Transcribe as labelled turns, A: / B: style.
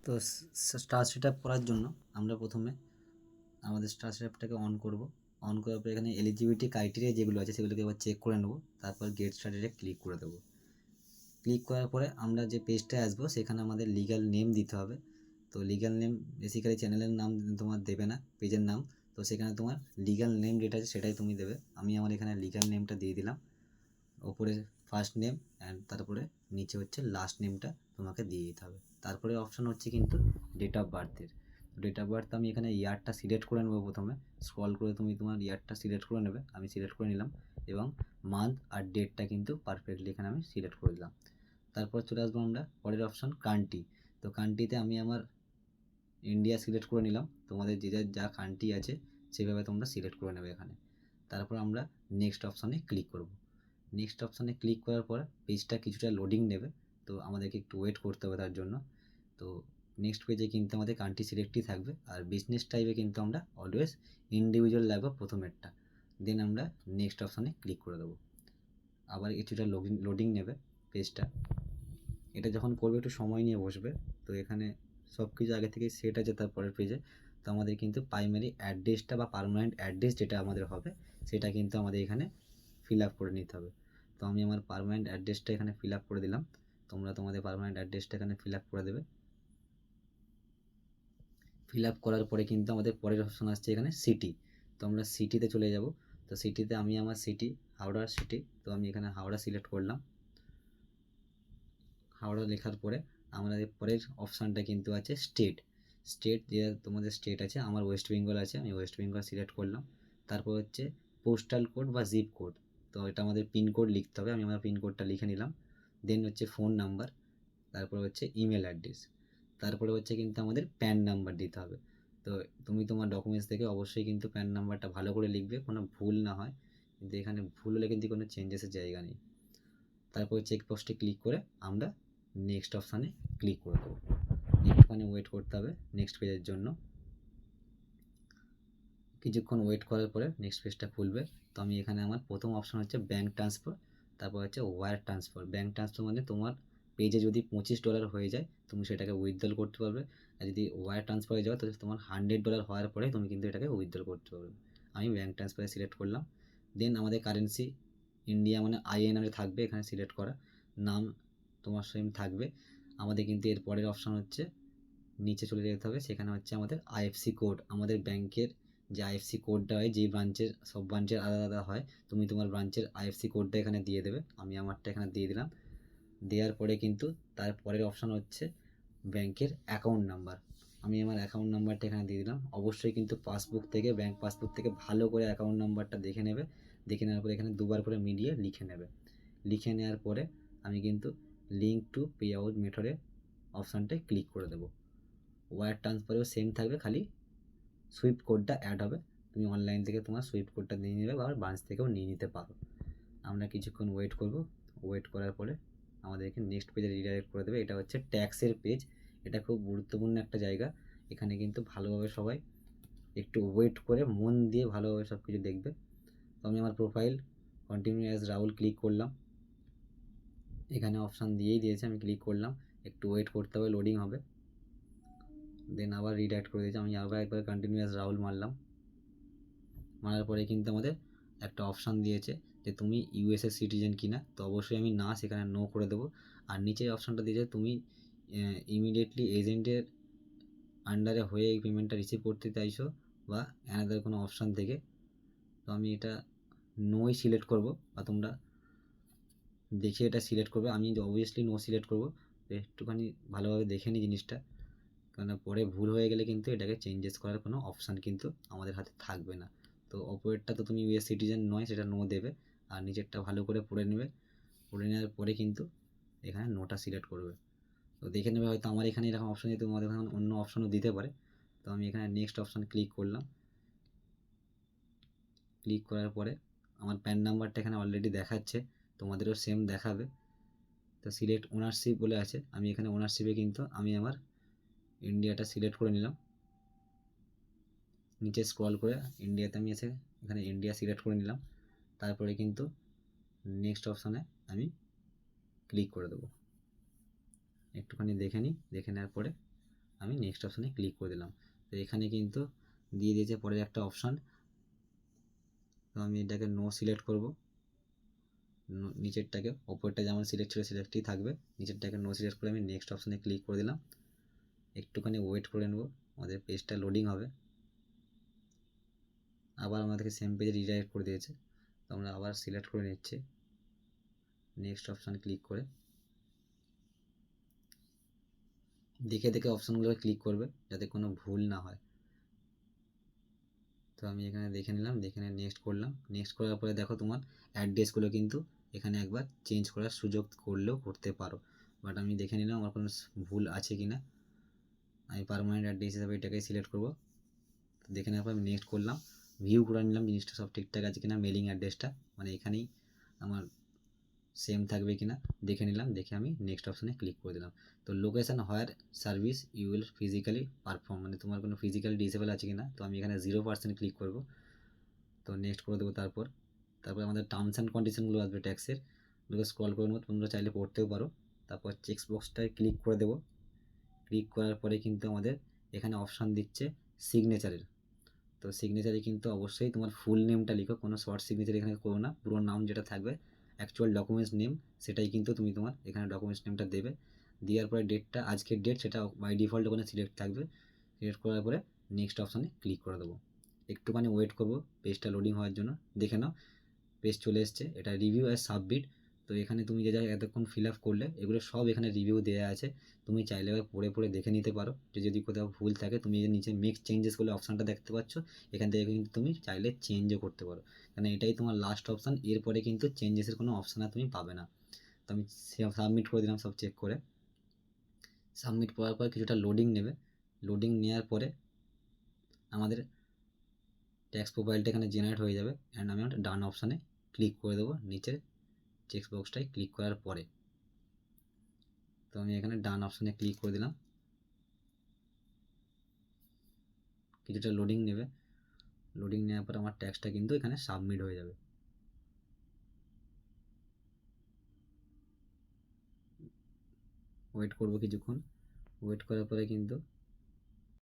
A: তো star setup করার জন্য আমরা প্রথমে আমাদের স্টার সেটআপটাকে অন করব। অন করার পর এখানে এলিজিবিলিটি ক্রাইটেরিয়া যেগুলো আছে সেগুলোকে এবার চেক করে নেব। তারপর গেট স্টার্টেডে ক্লিক করে দেবো। ক্লিক করার পরে আমরা যে পেজটায় আসবো সেখানে আমাদের লিগ্যাল নেম দিতে হবে। তো লিগ্যাল নেম বেসিক্যালি চ্যানেলের নাম তোমার দেবে না, পেজের নাম। তো সেখানে তোমার লিগ্যাল নেম যেটা আছে সেটাই তুমি দেবে। আমি আমার এখানে লিগ্যাল নেমটা দিয়ে দিলাম। ওপরে ফার্স্ট নেম অ্যান্ড তারপরে নিচে হচ্ছে লাস্ট নেমটা তোমাকে দিয়ে দিতে হবে। তারপরে অপশান হচ্ছে কিন্তু ডেট অফ বার্থের। ডেট অফ বার্থ আমি এখানে ইয়ারটা সিলেক্ট করে নেবো। প্রথমে স্ক্রল করে তুমি তোমার ইয়ারটা সিলেক্ট করে নেবে। আমি সিলেক্ট করে নিলাম এবং মান্থ আর ডেটটা কিন্তু পারফেক্টলি এখানে আমি সিলেক্ট করে দিলাম। তারপর চলে আসবো আমরা পরের অপশান কান্ট্রি। তো কান্ট্রিতে আমি আমার ইন্ডিয়া সিলেক্ট করে নিলাম। তোমাদের যে যা কান্ট্রি আছে সেভাবে তোমরা সিলেক্ট করে নেবে এখানে। তারপর আমরা নেক্সট অপশানে ক্লিক করব। নেক্সট অপশানে ক্লিক করার পর পেজটা কিছুটা লোডিং নেবে, তো আমাদেরকে একটু ওয়েট করতে হবে তার জন্য। তো নেক্সট পেজে কিন্তু আমাদের কান্ট্রি সিলেক্টই থাকবে, আর বিজনেস টাইপে কিন্তু আমরা অলওয়েজ ইন্ডিভিজুয়াল লাগবে প্রথমেরটা। দেন আমরা নেক্সট অপশানে ক্লিক করে দেবো। আবার কিছুটা লোডিং নেবে পেজটা। এটা যখন করবে একটু সময় নিয়ে বসবে। তো এখানে সব কিছু আগে থেকে সেট আছে তার পরের পেজে। তো আমাদের কিন্তু প্রাইমারি অ্যাড্রেসটা বা পার্মানেন্ট অ্যাড্রেস যেটা আমাদের হবে সেটা কিন্তু আমাদের এখানে ফিল আপ করে নিতে হবে। তো আমি আমার পার্মানেন্ট অ্যাড্রেসটা এখানে ফিল আপ করে দিলাম। তোমরা তোমাদের পার্মানেন্ট অ্যাড্রেসটা এখানে ফিল আপ করে দেবে। ফিল আপ করার পরে কিন্তু আমাদের পরের অপশন আসছে এখানে সিটি। তো আমরা সিটিতে চলে যাব। তো সিটিতে আমি আমার সিটি হাওড়া সিটি, তো আমি এখানে হাওড়া সিলেক্ট করলাম। হাওড়া লেখার পরে আমাদের পরের অপশানটা কিন্তু আছে স্টেট। স্টেট যে তোমাদের স্টেট আছে, আমার ওয়েস্ট বেঙ্গল আছে, আমি ওয়েস্ট বেঙ্গল সিলেক্ট করলাম। তারপর হচ্ছে পোস্টাল কোড বা জিপ কোড। তো এটা আমাদের পিনকোড লিখতে হবে, আমি আমার পিনকোডটা লিখে নিলাম। দেন হচ্ছে ফোন নাম্বার, তারপরে হচ্ছে ইমেল অ্যাড্রেস, তারপরে হচ্ছে কিন্তু আমাদের প্যান নাম্বার দিতে হবে। তো তুমি তোমার ডকুমেন্টস থেকে অবশ্যই কিন্তু প্যান নাম্বারটা ভালো করে লিখবে, কোনো ভুল না হয়। কিন্তু এখানে ভুল হলে কিন্তু কোনো চেঞ্জেসের জায়গা নেই। তারপর চেকবক্সটি ক্লিক করে আমরা নেক্সট অপশানে ক্লিক করে দেবো। একটুখানি ওয়েট করতে হবে নেক্সট পেজের জন্য। কিছুক্ষণ ওয়েট করার পরে নেক্সট পেজটা খুলবে। তো আমি এখানে আমার প্রথম অপশান হচ্ছে ব্যাঙ্ক ট্রান্সফার, তারপর হচ্ছে ওয়্যার ট্রান্সফার। ব্যাঙ্ক ট্রান্সফার মানে তোমার পেজে যদি $25 হয়ে যায় তুমি সেটাকে উইথড্রল করতে পারবে, আর যদি ওয়্যার ট্রান্সফার হয়ে যাবে তাহলে তোমার $100 হওয়ার পরে তুমি কিন্তু এটাকে উইথড্রল করতে পারবে। আমি ব্যাঙ্ক ট্রান্সফারে সিলেক্ট করলাম। দেন আমাদের কারেন্সি ইন্ডিয়া মানে INR থাকবে এখানে সিলেক্ট করা। নাম তোমার সেম থাকবে। আমাদের কিন্তু এর পরের অপশান হচ্ছে নিচে চলে যেতে হবে, সেখানে হচ্ছে আমাদের IFSC কোড। আমাদের ব্যাংকের যে IFSC কোডটা হয়, যেই ব্রাঞ্চের সব ব্রাঞ্চের আলাদা আলাদা হয়, তুমি তোমার ব্রাঞ্চের IFSC কোডটা এখানে দিয়ে দেবে। আমি আমারটা এখানে দিয়ে দিলাম। দেওয়ার পরে কিন্তু তার পরের অপশান হচ্ছে ব্যাংকের অ্যাকাউন্ট নাম্বার। আমি আমার অ্যাকাউন্ট নাম্বারটা এখানে দিয়ে দিলাম। অবশ্যই কিন্তু পাসবুক থেকে, ব্যাংক পাসবুক থেকে ভালো করে অ্যাকাউন্ট নাম্বারটা দেখে নেবে। দেখে নেওয়ার পরে এখানে দুবার করে মিলিয়ে লিখে নেবে। লিখে নেওয়ার পরে আমি কিন্তু লিঙ্ক টু পে আউট মেথডে অপশানটায় ক্লিক করে দেবো। ওয়্যার ট্রান্সফারেও সেম থাকবে, খালি সুইফট কোডটা অ্যাড হবে। তুমি অনলাইন থেকে তোমার সুইফট কোডটা নিয়ে নেবে বা ব্রাঞ্চ থেকেও নিয়ে নিতে পারো। আমরা কিছুক্ষণ ওয়েট করব। ওয়েট করার পরে আমাদেরকে নেক্সট পেজে রিডাইরেক্ট করে দেবে। এটা হচ্ছে ট্যাক্সের পেজ। এটা খুব গুরুত্বপূর্ণ একটা জায়গা। এখানে কিন্তু ভালোভাবে সবাই একটু ওয়েট করে মন দিয়ে ভালোভাবে সব কিছু দেখবে। তো আমি আমার profile continue as Rahul click করলাম। এখানে অপশান দিয়েই দিয়েছে, আমি ক্লিক করলাম। একটু ওয়েট করতে হবে, লোডিং হবে। দেন আবার রিডাইরেক্ট করে দিয়েছে। আমি আবার একবার কন্টিনিউ অ্যাজ রাহুল মারলাম। মারার পরে কিন্তু আমাদের একটা অপশান দিয়েছে যে তুমি USA সিটিজেন কিনা। তো অবশ্যই আমি না, সেখানে নো করে দেবো। আর নিচে অপশানটা দিয়েছে তুমি ইমিডিয়েটলি এজেন্টের আন্ডারে হয়ে এই পেমেন্টটা রিসিভ করতে চাইছো বা অ্যানাদার কোনো অপশান থেকে। তো আমি এটা নোই সিলেক্ট করব, বা তোমরা দেখে এটা সিলেক্ট করবে। আমি অবভিয়াসলি নো সিলেক্ট করব। তো একটুখানি ভালোভাবে দেখে নিই জিনিসটা, কারণ পরে ভুল হয়ে গেলে কিন্তু এটাকে চেঞ্জেস করার কোনো অপশান কিন্তু আমাদের হাতে থাকবে না। তো অপরেরটা তো তুমি US সিটিজেন নয়, সেটা নো দেবে। আর নিজেরটা ভালো করে পড়ে নেবে। পড়ে নেওয়ার পরে কিন্তু এখানে নোটা সিলেক্ট করবে। তো দেখে নেবে হয়তো আমার এখানে এরকম অপশান দিতে, তোমাদের এখানে অন্য অপশানও দিতে পারে। তো আমি এখানে নেক্সট অপশান ক্লিক করলাম। ক্লিক করার পরে আমার প্যান নাম্বারটা এখানে অলরেডি দেখাচ্ছে, তোমাদেরও সেম দেখাবে। তো সিলেক্ট ওনারশিপ বলে আছে, আমি এখানে ওনারশিপে কিন্তু আমি আমার ইন্ডিয়াটা সিলেক্ট করে নিলাম। নিচে স্ক্রল করে ইন্ডিয়াতে আমি এসে এখানে ইন্ডিয়া সিলেক্ট করে নিলাম। তারপরে কিন্তু নেক্সট অপশানে আমি ক্লিক করে দেবো। একটুখানি দেখে নিই, দেখে নেওয়ার পরে আমি নেক্সট অপশানে ক্লিক করে দিলাম। তো এখানে কিন্তু দিয়ে দিয়েছে পরের একটা অপশান। তো আমি এটাকে নো সিলেক্ট করব, নিচেরটাকে, ওপরটা যেমন সিলেক্ট ছিল সিলেক্টই থাকবে, নিচেরটাকে নো সিলেক্ট করে আমি নেক্সট অপশানে ক্লিক করে দিলাম। একটুখানি ওয়েট করে নেব, আমাদের পেজটা লোডিং হবে। আবার আমাদেরকে সেম পেজে রিডাইরেক্ট করে দিয়েছে, তো আমরা আবার সিলেক্ট করে নিচ্ছি, নেক্সট অপশান ক্লিক করে দেখে দেখে অপশানগুলো ক্লিক করবে যাতে কোনো ভুল না হয়। তো আমি এখানে দেখে নিলাম, দেখে নিয়ে নেক্সট করলাম। নেক্সট করার পরে দেখো তোমার অ্যাড্রেসগুলো কিন্তু এখানে একবার চেঞ্জ করার সুযোগ করলেও করতে পারো, বাট আমি দেখে নিলাম আমার কোনো ভুল আছে কি না। আমি পার্মানেন্ট অ্যাড্রেস হিসাবে এটাকে সিলেক্ট করবো। দেখে নেওয়ার পর আমি নেক্সট করলাম, ভিউ করে নিলাম জিনিসটা সব ঠিকঠাক আছে কিনা, মেলিং অ্যাড্রেসটা মানে এখানেই আমার সেম থাকবে কিনা দেখে নিলাম, দেখে আমি নেক্সট অপশানে ক্লিক করে দিলাম। তো location where service you will physically perform, মানে তোমার কোনো ফিজিক্যালি ডিসেবল আছে কিনা, তো আমি এখানে 0% ক্লিক করব। তো নেক্সট করে দেবো। তারপর আমাদের টার্মস অ্যান্ড কন্ডিশনগুলো আসবে ট্যাক্সের, ওগুলো স্ক্রল করে নেবো, তোমরা চাইলে পড়তেও পারো। তারপর চেক বক্সটায় ক্লিক করে দেবো। ক্লিক করার পরে কিন্তু আমাদের এখানে অপশান দিচ্ছে সিগনেচারের। তো সিগনেচারে কিন্তু অবশ্যই তোমার ফুল নেমটা লিখো, কোনো শর্ট সিগনেচার এখানে করো না, পুরো নাম যেটা থাকবে অ্যাকচুয়াল ডকুমেন্টস নেম সেটাই কিন্তু তুমি তোমার এখানে ডকুমেন্টস নেমটা দেবে। দেওয়ার পরে ডেটটা, আজকের ডেট, সেটা বাই ডিফল্ট ওখানে সিলেক্ট থাকবে। সিলেক্ট করার পরে নেক্সট অপশানে ক্লিক করে দেবো। একটুখানি ওয়েট করবো পেজটা লোডিং হওয়ার জন্য। দেখে নাও পেজ চলে এসছে, এটা রিভিউ আর সাবমিট। তো এখানে তুমি যে যা এতক্ষণ ফিল আপ করলে এগুলো সব এখানে রিভিউ দেওয়া আছে, তুমি চাইলে এবার পড়ে পড়ে দেখে নিতে পারো। যে যদি কোথাও ভুল থাকে তুমি যে নিচে মেক চেঞ্জেস বলে অপশানটা দেখতে পাচ্ছ, এখান থেকে কিন্তু তুমি চাইলে চেঞ্জও করতে পারো, কারণ এটাই তোমার লাস্ট অপশান। এরপরে কিন্তু চেঞ্জেসের কোনো অপশান আর তুমি পাবে না। তো আমি সাবমিট করে দিলাম সব চেক করে। সাবমিট করার পর কিছুটা লোডিং নেবে, লোডিং নেওয়ার পরে আমাদের ট্যাক্স প্রোফাইলটা এখানে জেনারেট হয়ে যাবে। অ্যান্ড আমি ডান অপশানে ক্লিক করে দেবো নিচের চেক বক্সটায় ক্লিক করার পরে। তো আমি এখানে ডান অপশানে ক্লিক করে দিলাম। কিছুটা লোডিং নেবে, লোডিং নেওয়ার পর আমার ট্যাক্সটা কিন্তু এখানে সাবমিট হয়ে যাবে। ওয়েট করবো কিছুক্ষণ, ওয়েট করার পরে কিন্তু